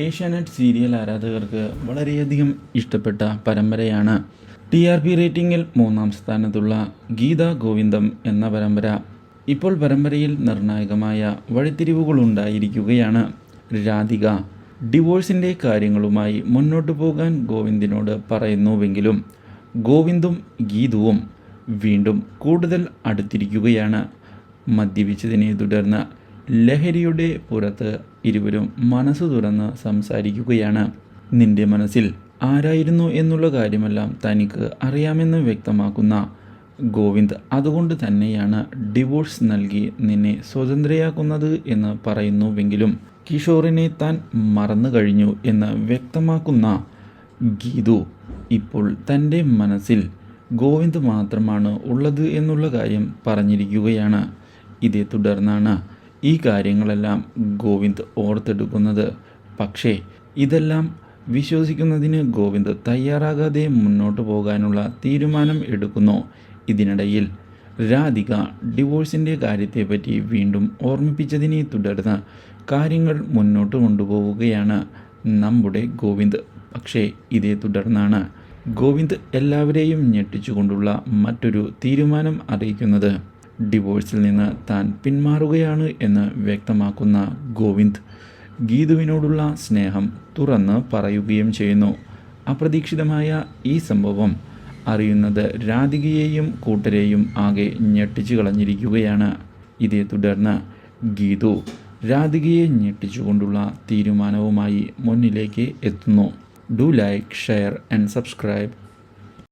Asianet serial ആരാധകർക്ക് വളരെയധികം ഇഷ്ടപ്പെട്ട പരമ്പരയാണ് TRP റേറ്റിംഗിൽ 3-ാം സ്ഥാനത്തുള്ള ഗീതാ ഗോവിന്ദം എന്ന പരമ്പര. ഇപ്പോൾ പരമ്പരയിൽ നിർണായകമായ വഴിത്തിരിവുകളുണ്ടായിരിക്കുകയാണ്. രാധിക ഡിവോഴ്സിൻ്റെ കാര്യങ്ങളുമായി മുന്നോട്ടു പോകാൻ ഗോവിന്ദിനോട് പറയുന്നുവെങ്കിലും ഗോവിന്ദും ഗീതുവും വീണ്ടും കൂടുതൽ അടുത്തിരിക്കുകയാണ്. മദ്യപിച്ചതിനെ തുടർന്ന് ലഹരിയുടെ പുറത്ത് ഇരുവരും മനസ്സു തുറന്ന് സംസാരിക്കുകയാണ്. നിന്റെ മനസ്സിൽ ആരായിരുന്നു എന്നുള്ള കാര്യമെല്ലാം തനിക്ക് അറിയാമെന്ന് വ്യക്തമാക്കുന്ന ഗോവിന്ദ് അതുകൊണ്ട് തന്നെയാണ് ഡിവോഴ്സ് നൽകി നിന്നെ സ്വതന്ത്രയാക്കുന്നത് എന്ന് പറയുന്നുവെങ്കിലും കിഷോറിനെ താൻ മറന്നു കഴിഞ്ഞു എന്ന് വ്യക്തമാക്കുന്ന ഗീതു ഇപ്പോൾ തൻ്റെ മനസ്സിൽ ഗോവിന്ദ് മാത്രമാണ് ഉള്ളത് എന്നുള്ള കാര്യം പറഞ്ഞിരിക്കുകയാണ്. ഇതേ തുടർന്നാണ് ഈ കാര്യങ്ങളെല്ലാം ഗോവിന്ദ് ഓർത്തെടുക്കുന്നത്. പക്ഷേ ഇതെല്ലാം വിശ്വസിക്കുന്നതിന് ഗോവിന്ദ് തയ്യാറാകാതെ മുന്നോട്ട് പോകാനുള്ള തീരുമാനം എടുക്കുന്നു. ഇതിനിടയിൽ രാധിക ഡിവോഴ്സിൻ്റെ കാര്യത്തെപ്പറ്റി വീണ്ടും ഓർമ്മിപ്പിച്ചതിനെ തുടർന്ന് കാര്യങ്ങൾ മുന്നോട്ട് കൊണ്ടുപോവുകയാണ് നമ്മുടെ ഗോവിന്ദ്. പക്ഷേ ഇതേ തുടർന്നാണ് ഗോവിന്ദ് എല്ലാവരെയും ഞെട്ടിച്ചുകൊണ്ടുള്ള മറ്റൊരു തീരുമാനം അറിയിക്കുന്നത്. ഡിവോഴ്സിൽ നിന്ന് താൻ പിന്മാറുകയാണ് എന്ന് വ്യക്തമാക്കുന്ന ഗോവിന്ദ് ഗീതുവിനോടുള്ള സ്നേഹം തുറന്ന് പറയുകയും ചെയ്യുന്നു. അപ്രതീക്ഷിതമായ ഈ സംഭവം അറിയുന്നത് രാധികയെയും കൂട്ടരെയും ആകെ ഞെട്ടിച്ചു കളഞ്ഞിരിക്കുകയാണ്. ഇതേ തുടർന്ന് ഗീതു രാധികയെ ഞെട്ടിച്ചുകൊണ്ടുള്ള തീരുമാനവുമായി മുന്നിലേക്ക് എത്തുന്നു. Do like, share and subscribe.